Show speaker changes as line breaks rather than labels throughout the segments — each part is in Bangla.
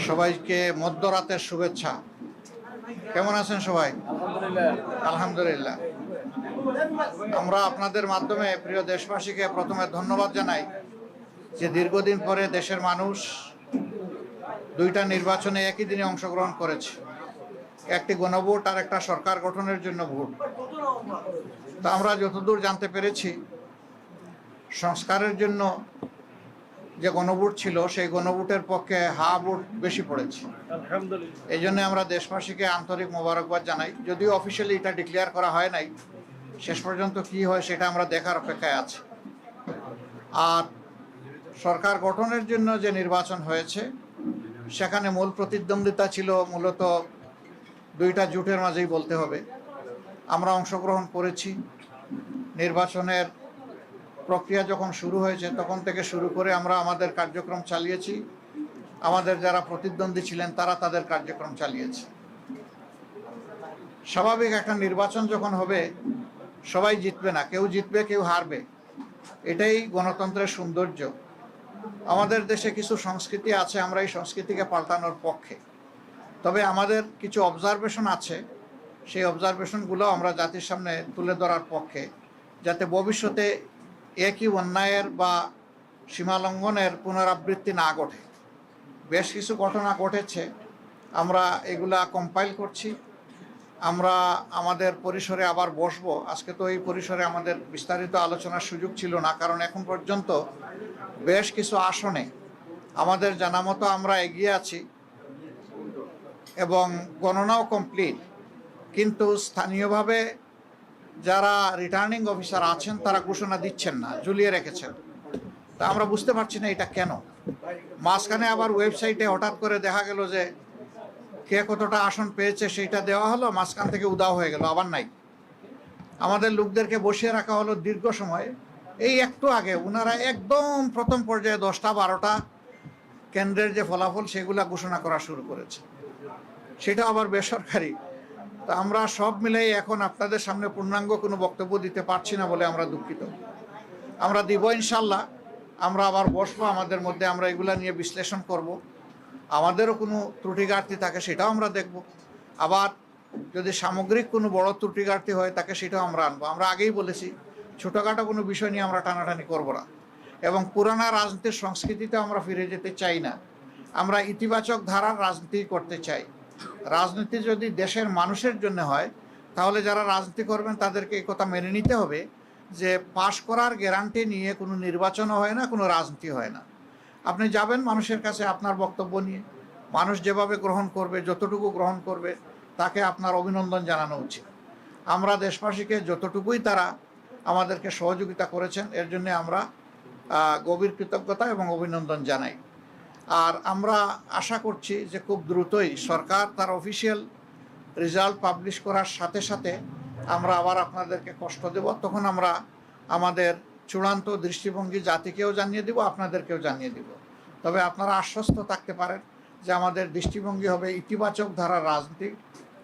সবাইকে মধ্যরাতের শুভেচ্ছা। কেমন আছেন সবাই? আলহামদুলিল্লাহ। আমরা আপনাদের মাধ্যমে প্রিয় দেশবাসীকে প্রথমে ধন্যবাদ জানাই যে দীর্ঘদিন পরে দেশের মানুষ দুইটা নির্বাচনে একই দিনে অংশগ্রহণ করেছে, একটি গণভোট আর একটা সরকার গঠনের জন্য ভোট। তা আমরা যতদূর জানতে পেরেছি, সংস্কারের জন্য যে গণভোট ছিল সেই গণভোটের পক্ষে হা ভোট বেশি পড়েছে। এই জন্য আমরা দেশবাসীকে আন্তরিক মোবারকবাদ জানাই। যদিও অফিসিয়ালি এটা ডিক্লেয়ার করা হয় নাই, শেষ পর্যন্ত কি হয় সেটা আমরা দেখার অপেক্ষায় আছি। আর সরকার গঠনের জন্য যে নির্বাচন হয়েছে সেখানে মূল প্রতিদ্বন্দ্বিতা ছিল মূলত দুইটা জোটের মাঝেই বলতে হবে। আমরা অংশগ্রহণ করেছি। নির্বাচনের প্রক্রিয়া যখন শুরু হয়েছে তখন থেকে শুরু করে আমরা আমাদের কার্যক্রম চালিয়েছি। আমাদের যারা প্রতিদ্বন্দ্বী ছিলেন তারা তাদের কার্যক্রম চালিয়েছে। স্বাভাবিক একটা নির্বাচন যখন হবে সবাই জিতবে না, কেউ জিতবে কেউ হারবে, এটাই গণতন্ত্রের সৌন্দর্য। আমাদের দেশে কিছু সংস্কৃতি আছে, আমরা এই সংস্কৃতিকে পাল্টানোর পক্ষে। তবে আমাদের কিছু অবজারভেশন আছে, সেই অবজারভেশনগুলো আমরা জাতির সামনে তুলে ধরার পক্ষে, যাতে ভবিষ্যতে একই অন্যায়ের বা সীমালঙ্ঘনের পুনরাবৃত্তি না ঘটে। বেশ কিছু ঘটনা ঘটেছে, আমরা এগুলা কম্পাইল করছি। আমরা আমাদের পরিসরে আবার বসবো। আজকে তো এই পরিসরে আমাদের বিস্তারিত আলোচনার সুযোগ ছিল না, কারণ এখন পর্যন্ত বেশ কিছু আসনে আমাদের জানা মতো আমরা এগিয়ে আছি এবং গণনাও কমপ্লিট, কিন্তু স্থানীয়ভাবে যারা রিটার্নিং অফিসার আছেন তারা ঘোষণা দিচ্ছেন না, ঝুলিয়ে রেখেছেন। তা আমরা বুঝতে পারছি না এটা কেন। মাঝখানে আবার ওয়েবসাইটে হঠাৎ করে দেখা গেল যে কে কতটা আসন পেয়েছে সেইটা দেওয়া হলো, মাঝখান থেকে উদাও হয়ে গেল, আবার নাই। আমাদের লোকদেরকে বসিয়ে রাখা হলো দীর্ঘ সময়। এই একটু আগে ওনারা একদম প্রথম পর্যায়ে 10টা 12টা কেন্দ্রের যে ফলাফল সেগুলা ঘোষণা করা শুরু করেছে, সেটা আবার বেসরকারি। তা আমরা সব মিলেই এখন আপনাদের সামনে পূর্ণাঙ্গ কোনো বক্তব্য দিতে পারছি না বলে আমরা দুঃখিত। আমরা দিব ইনশাল্লাহ। আমরা আবার বসবো, আমাদের মধ্যে আমরা এগুলা নিয়ে বিশ্লেষণ করব। আমাদেরও কোনো ত্রুটি ঘাটতি থাকে সেটাও আমরা দেখব। আবার যদি সামগ্রিক কোনো বড় ত্রুটি ঘাটতি হয় তাকে সেটাও আমরা আনবো। আমরা আগেই বলেছি ছোটোখাটো কোনো বিষয় নিয়ে আমরা টানাটানি করবো না, এবং পুরানা রাজনীতির সংস্কৃতিতে আমরা ফিরে যেতে চাই না। আমরা ইতিবাচক ধারার রাজনীতি করতে চাই। রাজনীতি যদি দেশের মানুষের জন্য হয় তাহলে যারা রাজনীতি করবেন তাদেরকে এই কথা মেনে নিতে হবে যে পাশ করার গ্যারান্টি নিয়ে কোনো নির্বাচনও হয় না, কোনো রাজনীতি হয় না। আপনি যাবেন মানুষের কাছে আপনার বক্তব্য নিয়ে, মানুষ যেভাবে গ্রহণ করবে, যতটুকু গ্রহণ করবে তাকে আপনার অভিনন্দন জানানো উচিত। আমরা দেশবাসীকে যতটুকুই তারা আমাদেরকে সহযোগিতা করেছেন এর জন্য আমরা গভীর কৃতজ্ঞতা এবং অভিনন্দন জানাই। আর আমরা আশা করছি যে খুব দ্রুতই সরকার তার অফিসিয়াল রেজাল্ট পাবলিশ করার সাথে সাথে আমরা আবার আপনাদেরকে কষ্ট দেব। তখন আমরা আমাদের চূড়ান্ত দৃষ্টিভঙ্গি জাতিকেও জানিয়ে দেব, আপনাদেরকেও জানিয়ে দেব। তবে আপনারা আশ্বস্ত থাকতে পারেন যে আমাদের দৃষ্টিভঙ্গি হবে ইতিবাচক ধারার রাজনীতি,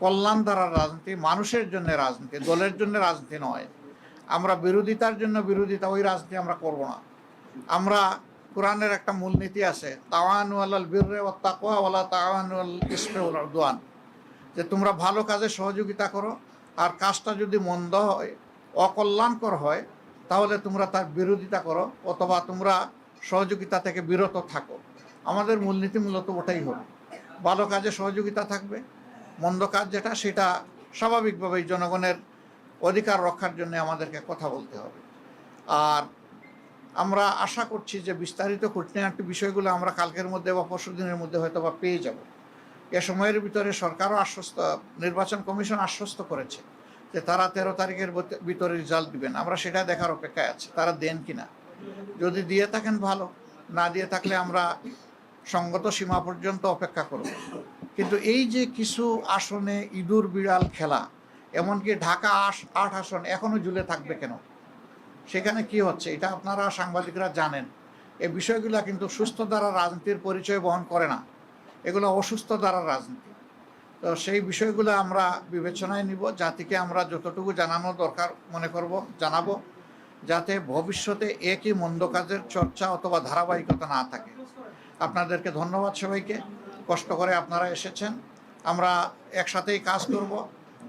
কল্যাণ ধারার রাজনীতি, মানুষের জন্য রাজনীতি, দলের জন্য রাজনীতি নয়। আমরা বিরোধিতার জন্য বিরোধিতা, ওই রাজনীতি আমরা করব না। আমরা কোরআনের একটা মূলনীতি আছে, তাওয়ানু আলাল বিররি ওয়াত তাকওয়া ওয়ালা তাওয়ানু আলাল ইসমি ওয়াল উদওয়ান, যে তোমরা ভালো কাজে সহযোগিতা করো, আর কাজটা যদি মন্দ হয়, অকল্যাণকর হয়, তাহলে তোমরা তার বিরোধিতা করো অথবা তোমরা সহযোগিতা থেকে বিরত থাকো। আমাদের মূলনীতি মূলত ওটাই হবে, ভালো কাজে সহযোগিতা থাকবে, মন্দ কাজ যেটা সেটা স্বাভাবিকভাবেই জনগণের অধিকার রক্ষার জন্য আমাদেরকে কথা বলতে হবে। আর আমরা আশা করছি যে বিস্তারিত খুঁটিনাটি বিষয়গুলো আমরা কালকের মধ্যে বা পরশু দিনের মধ্যে হয়তো বা পেয়ে যাব। এ সময়ের ভিতরে সরকারও নির্বাচন কমিশন আশ্বস্ত করেছে যে তারা 13 তারিখের ভিতরে রেজাল্ট দিবেন। আমরা সেটা দেখার অপেক্ষায় আছি, তারা দেন কিনা। যদি দিয়ে থাকেন ভালো, না দিয়ে থাকলে আমরা সঙ্গত সীমা পর্যন্ত অপেক্ষা করব। কিন্তু এই যে কিছু আসনে ইঁদুর বিড়াল খেলা, এমনকি ঢাকা 8 আসন এখনও ঝুলে থাকবে কেন, সেখানে কি হচ্ছে এটা আপনারা সাংবাদিকরা জানেন। এই বিষয়গুলো কিন্তু সুস্থ ধারার রাজনীতির পরিচয় বহন করে না, এগুলো অসুস্থ ধারার রাজনীতি। তো সেই বিষয়গুলো আমরা বিবেচনায় নিব, জাতিকে আমরা যতটুকু জানানো দরকার মনে করব জানাবো, যাতে ভবিষ্যতে একই মন্দ কাজের চর্চা অথবা ধারাবাহিকতা না থাকে। আপনাদেরকে ধন্যবাদ সবাইকে। কষ্ট করে আপনারা এসেছেন। আমরা একসাথেই কাজ করব।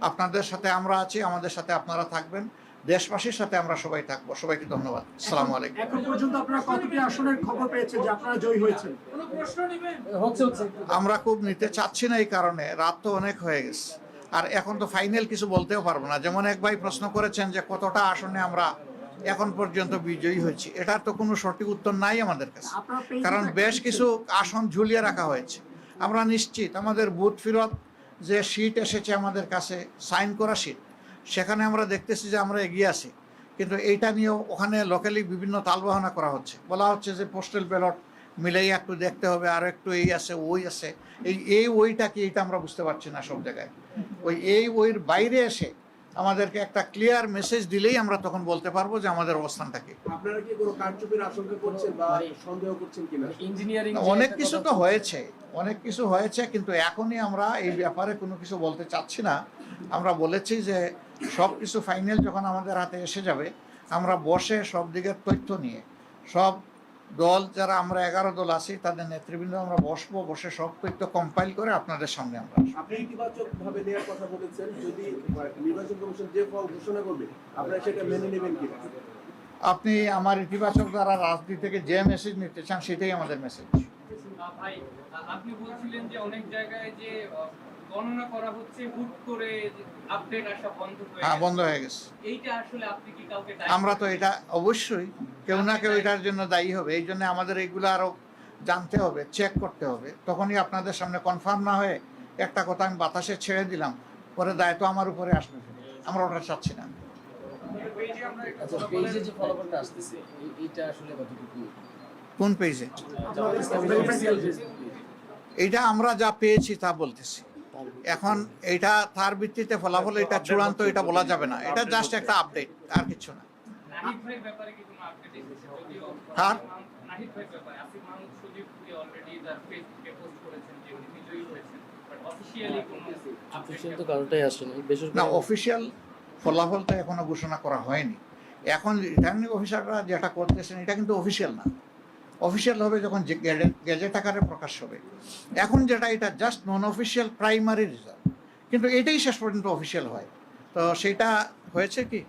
আপনাদের সাথে আমরা আছি, আমাদের সাথে আপনারা থাকবেন, দেশবাসীর সাথে আমরা সবাই থাকবো। সবাইকে ধন্যবাদ। আসসালামু আলাইকুম।
এখন পর্যন্ত আপনারা কতটি আসনের খবর পেয়েছেন যে আপনারা জয়ী হয়েছেন?
আমরা খুব নিতে চাচ্ছি না, এই কারণে রাত তো অনেক হয়ে গেছে, আর এখন তো ফাইনাল কিছু বলতেও পারবো না। যেমন এক ভাই প্রশ্ন করেছেন যে কতটা আসনে আমরা এখন পর্যন্ত বিজয়ী হয়েছি, এটার তো কোনো সঠিক উত্তর নাই আমাদের কাছে, কারণ বেশ কিছু আসন ঝুলিয়ে রাখা হয়েছে। আমরা নিশ্চিত আমাদের বুথ ফেরত যে সিট এসেছে আমাদের কাছে, সাইন করা সিট, সেখানে আমরা দেখতেছি যে আমরা এগিয়ে আছি। কিন্তু এইটা নিয়েও ওখানে লোকালি বিভিন্ন তালবাহানা করা হচ্ছে, বলা হচ্ছে যে পোস্টাল ব্যালট মিলেই একটু দেখতে হবে, আর একটু এই আছে ওই আছে। এই ওইটা কি, এটা আমরা বুঝতে পারছি না সব জায়গায়। ওইর বাইরে এসে আমাদেরকে একটা ক্লিয়ার মেসেজ দিলেই আমরা তখন বলতে পারবো যে আমাদের অবস্থানটা কি।
আপনারা কি কোনো কারচুপির আশঙ্কা করছেন বা সন্দেহ করছেন কিনা?
ইঞ্জিনিয়ারিং
অনেক কিছু তো হয়েছে, অনেক কিছু হয়েছে, কিন্তু এখনই আমরা এই ব্যাপারে কোনো কিছু বলতে চাচ্ছি না। আমরা বলেছি যে সব কিছু ফাইনাল যখন আমাদের হাতে এসে যাবে, আমরা বসে সব দিকের তথ্য নিয়ে, সব দল যারা আমরা 11 দল আছি তাদের নেতৃবৃন্দ আমরা বসবো, বসে সব তথ্য কম্পাইল করে আপনাদের সামনে আমরা আসবো।
আপনি ইতিবাচক ভাবে নেওয়ার কথা বলেছেন, যদি নির্বাচন কমিশন যে ফল ঘোষণা করবে আপনারা সেটা মেনে নেবেন কিনা?
আপনি আমার ইতিবাচক দ্বারা রাজনীতি থেকে যে মেসেজ নিতে চান সেটাই আমাদের মেসেজ।
ভাই, আপনি বলছিলেন যে অনেক জায়গায় যে গণনা করা হচ্ছে, হুট করে আপডেট আসা বন্ধ হয়ে
হ্যাঁ,
গেছে।
বন্ধ হয়ে গেছে।
এইটা আসলে আপনি কি কাউকে
আমরা তো এটা অবশ্যই কেউ না কেউ এটার জন্য দায়ী হবে, এই জন্য আমাদের এইগুলো আরো জানতে হবে, চেক করতে হবে। তখনই আপনাদের সামনে কনফার্ম না হয়ে একটা কথা আমি বাতাসে ছেড়ে দিলাম, পরে দায়িত্ব আমার উপরে আসবে, আমরা ওটা চাচ্ছি না।
আচ্ছা, পেজে যে ফলাফলটা আসতেছে এইটা আসলে কতটুকু?
কোন পেজে?
Official page.
এইটা আমরা যা পেয়েছি তা বলতেছি। এখন এইটা তার ভিত্তিতে ফলাফল এটা চূড়ান্ত এটা বলা যাবে না, এটা জাস্ট একটা আপডেট, আর কিছু না।
নাহিদ ভাইয়ের ব্যাপারে কি কোনো আপডেট এসেছে? যদিও
কার?
নাহিদ ভাইয়ের ব্যাপারে আসিফ মাহমুদ সজীব অলরেডি তার ফেসবুকে পোস্ট করেছেন যে উনি বিজয়ী হয়েছেন, বাট অফিশিয়ালি কোনো
অফিসিয়াল তো কারোটাই আসে না,
না,
বেসরকারি।
অফিসিয়াল ফলাফলটা এখনো ঘোষণা করা হয়নি। এখন রিটার্নিং অফিসাররা যেটা করতেছেন এটা কিন্তু অফিসিয়াল না। অফিসিয়াল হবে যখন গেজেট আকারে প্রকাশ হবে। এখন যেটা, এটা জাস্ট নন অফিসিয়াল প্রাইমারি রেজাল্ট, কিন্তু এটাই শেষ পর্যন্ত অফিসিয়াল হয়। তো সেটা হয়েছে কি,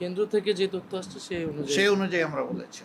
কেন্দ্র থেকে যে তথ্য আসছে সেই অনুযায়ী
সেই অনুযায়ী আমরা বলেছি।